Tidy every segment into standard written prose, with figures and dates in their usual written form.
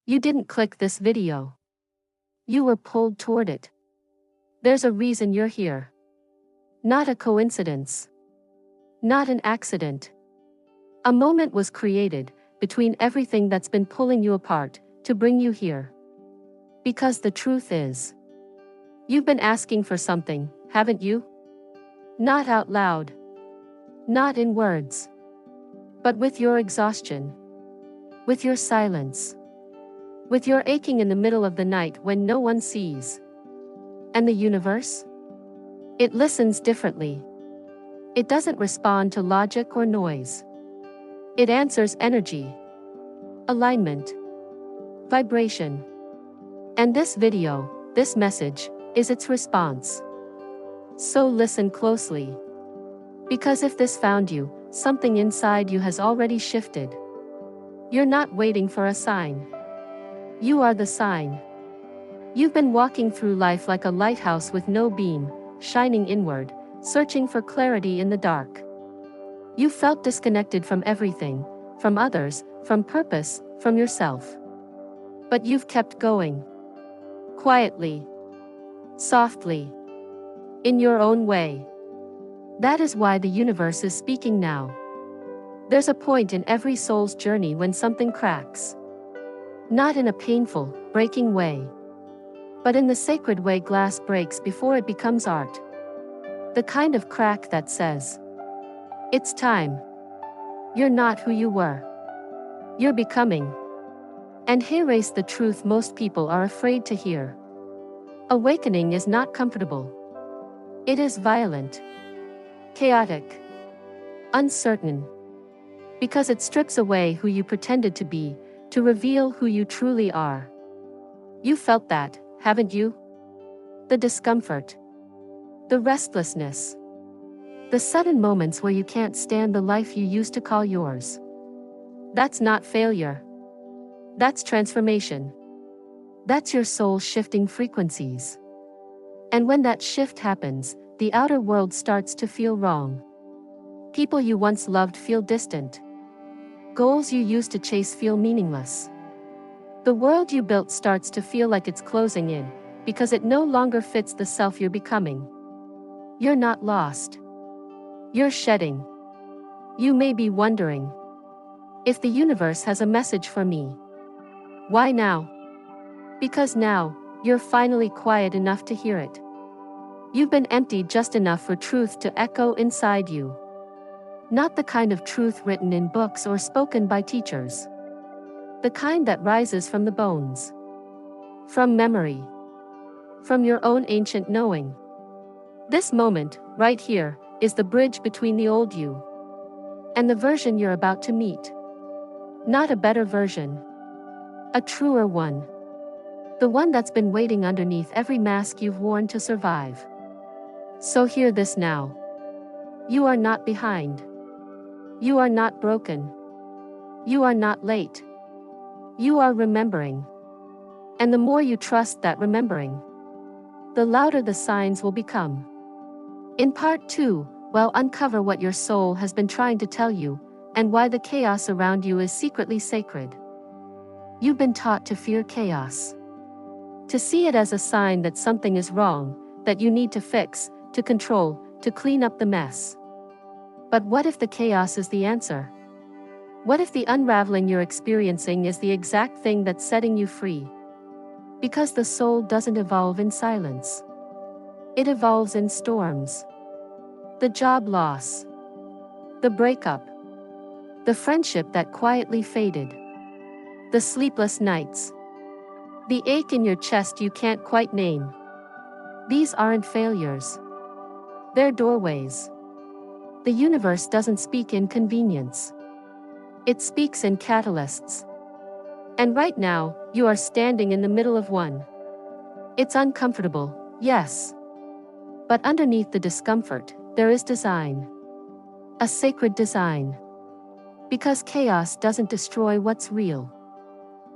You didn't click this video. You were pulled toward it. There's a reason you're here. Not a coincidence. Not an accident. A moment was created, between everything that's been pulling you apart, to bring you here. Because the truth is, you've been asking for something, haven't you? Not out loud. Not in words. But with your exhaustion. With your silence. With your aching in the middle of the night when no one sees. And the universe? It listens differently. It doesn't respond to logic or noise. It answers energy, alignment, vibration. And this video, this message, is its response. So listen closely. Because if this found you, something inside you has already shifted. You're not waiting for a sign. You are the sign. You've been walking through life like a lighthouse with no beam, shining inward, searching for clarity in the dark. You felt disconnected from everything, from others, from purpose, from yourself. But you've kept going. Quietly. Softly. In your own way. That is why the universe is speaking now. There's a point in every soul's journey when something cracks. Not in a painful, breaking way. But in the sacred way glass breaks before it becomes art. The kind of crack that says, it's time. You're not who you were. You're becoming. And here's the truth most people are afraid to hear. Awakening is not comfortable. It is violent. Chaotic. Uncertain. Because it strips away who you pretended to be, to reveal who you truly are. You felt that, haven't you? The discomfort. The restlessness. The sudden moments where you can't stand the life you used to call yours. That's not failure. That's transformation. That's your soul shifting frequencies. And when that shift happens, the outer world starts to feel wrong. People you once loved feel distant. Goals you used to chase feel meaningless. The world you built starts to feel like it's closing in, because it no longer fits the self you're becoming. You're not lost. You're shedding. You may be wondering, if the universe has a message for me. Why now? Because now, you're finally quiet enough to hear it. You've been emptied just enough for truth to echo inside you. Not the kind of truth written in books or spoken by teachers. The kind that rises from the bones. From memory. From your own ancient knowing. This moment, right here, is the bridge between the old you and the version you're about to meet. Not a better version. A truer one. The one that's been waiting underneath every mask you've worn to survive. So hear this now. You are not behind. You are not broken. You are not late. You are remembering. And the more you trust that remembering, the louder the signs will become. In part 2, we'll uncover what your soul has been trying to tell you, and why the chaos around you is secretly sacred. You've been taught to fear chaos. To see it as a sign that something is wrong, that you need to fix, to control, to clean up the mess. But what if the chaos is the answer? What if the unraveling you're experiencing is the exact thing that's setting you free? Because the soul doesn't evolve in silence. It evolves in storms. The job loss. The breakup. The friendship that quietly faded. The sleepless nights. The ache in your chest you can't quite name. These aren't failures. They're doorways. The universe doesn't speak in convenience. It speaks in catalysts. And right now, you are standing in the middle of one. It's uncomfortable, yes. But underneath the discomfort, there is design. A sacred design. Because chaos doesn't destroy what's real.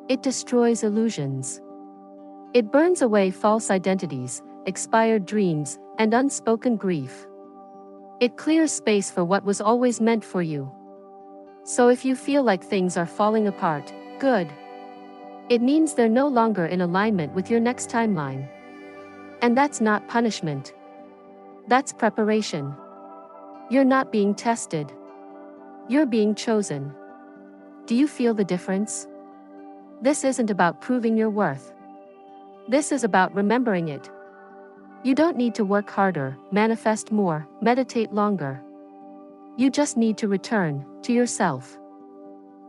It destroys illusions. It burns away false identities, expired dreams, and unspoken grief. It clears space for what was always meant for you. So if you feel like things are falling apart, good. It means they're no longer in alignment with your next timeline. And that's not punishment. That's preparation. You're not being tested. You're being chosen. Do you feel the difference? This isn't about proving your worth. This is about remembering it. You don't need to work harder, manifest more, meditate longer. You just need to return to yourself.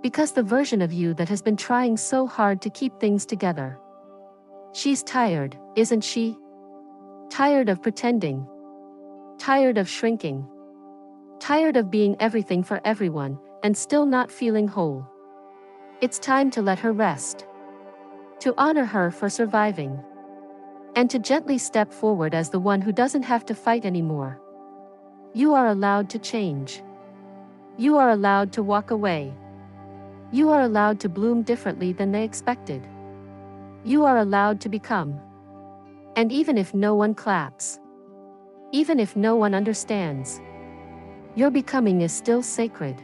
Because the version of you that has been trying so hard to keep things together. She's tired, isn't she? Tired of pretending. Tired of shrinking. Tired of being everything for everyone, and still not feeling whole. It's time to let her rest. To honor her for surviving. And to gently step forward as the one who doesn't have to fight anymore. You are allowed to change. You are allowed to walk away. You are allowed to bloom differently than they expected. You are allowed to become. And even if no one claps, even if no one understands, your becoming is still sacred.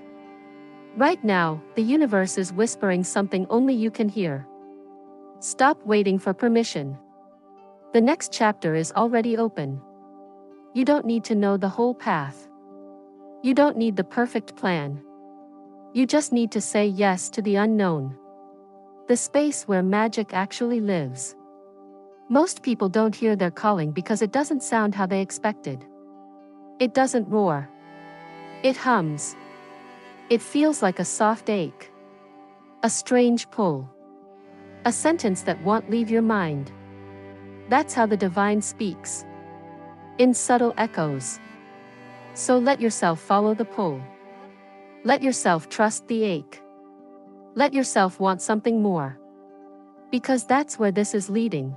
Right now, the universe is whispering something only you can hear. Stop waiting for permission. The next chapter is already open. You don't need to know the whole path. You don't need the perfect plan. You just need to say yes to the unknown. The space where magic actually lives. Most people don't hear their calling because it doesn't sound how they expected. It doesn't roar. It hums. It feels like a soft ache. A strange pull. A sentence that won't leave your mind. That's how the divine speaks. In subtle echoes. So let yourself follow the pull. Let yourself trust the ache. Let yourself want something more. Because that's where this is leading.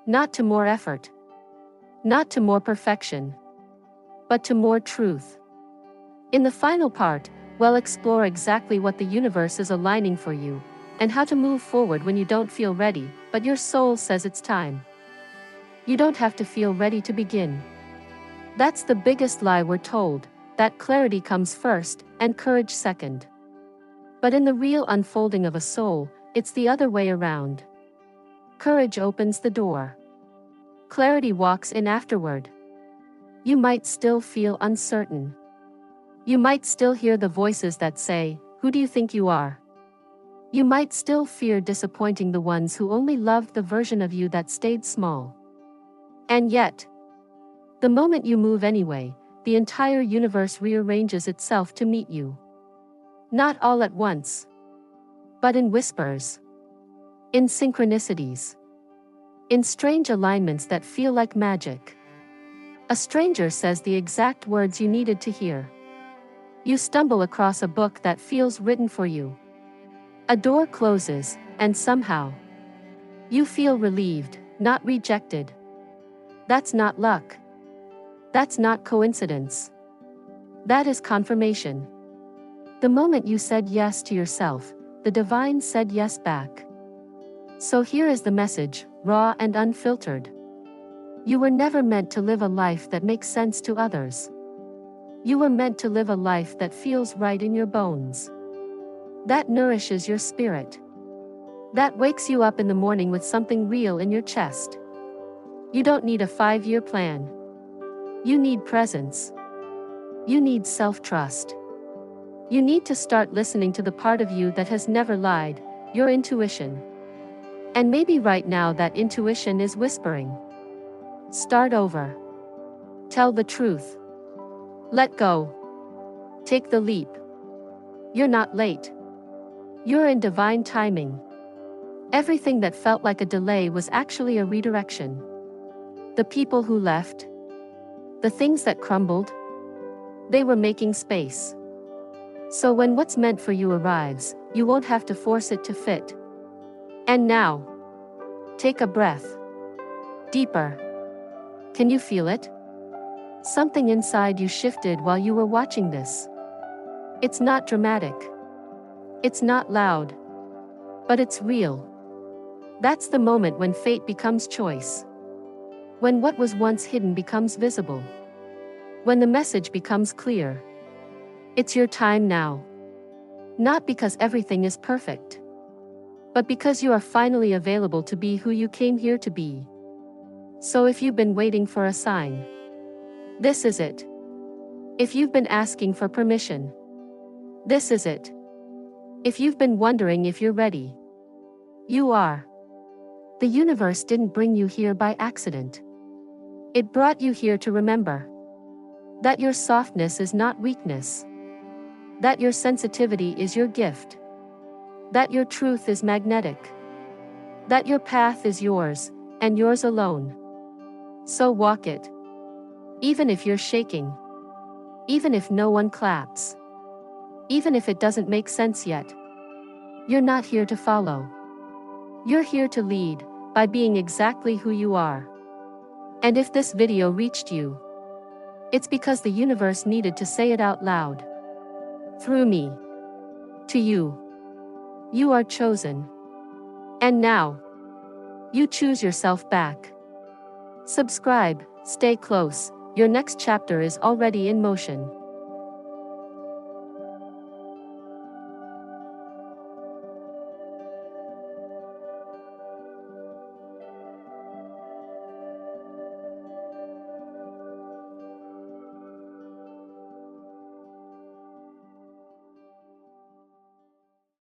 Not to more effort. Not to more perfection. But to more truth. In the final part, we'll explore exactly what the universe is aligning for you, and how to move forward when you don't feel ready, but your soul says it's time. You don't have to feel ready to begin. That's the biggest lie we're told, that clarity comes first, and courage second. But in the real unfolding of a soul, it's the other way around. Courage opens the door. Clarity walks in afterward. You might still feel uncertain. You might still hear the voices that say, "Who do you think you are?" You might still fear disappointing the ones who only loved the version of you that stayed small. And yet, the moment you move anyway, the entire universe rearranges itself to meet you. Not all at once, but in whispers. In synchronicities. In strange alignments that feel like magic. A stranger says the exact words you needed to hear. You stumble across a book that feels written for you. A door closes, and somehow, you feel relieved, not rejected. That's not luck. That's not coincidence. That is confirmation. The moment you said yes to yourself, the divine said yes back. So here is the message, raw and unfiltered. You were never meant to live a life that makes sense to others. You were meant to live a life that feels right in your bones. That nourishes your spirit. That wakes you up in the morning with something real in your chest. You don't need a 5-year plan. You need presence. You need self-trust. You need to start listening to the part of you that has never lied, your intuition. And maybe right now that intuition is whispering. Start over. Tell the truth. Let go. Take the leap. You're not late. You're in divine timing. Everything that felt like a delay was actually a redirection. The people who left, the things that crumbled, they were making space. So when what's meant for you arrives, you won't have to force it to fit. And now, take a breath. Deeper. Can you feel it? Something inside you shifted while you were watching this. It's not dramatic. It's not loud. But it's real. That's the moment when fate becomes choice. When what was once hidden becomes visible. When the message becomes clear. It's your time now. Not because everything is perfect, but because you are finally available to be who you came here to be. So if you've been waiting for a sign, this is it. If you've been asking for permission, this is it. If you've been wondering if you're ready, you are. The universe didn't bring you here by accident. It brought you here to remember that your softness is not weakness, that your sensitivity is your gift, that your truth is magnetic, that your path is yours, and yours alone. So walk it. Even if you're shaking. Even if no one claps. Even if it doesn't make sense yet. You're not here to follow. You're here to lead, by being exactly who you are. And if this video reached you, it's because the universe needed to say it out loud. Through me. To you. You are chosen. And now, you choose yourself back. Subscribe, stay close, your next chapter is already in motion.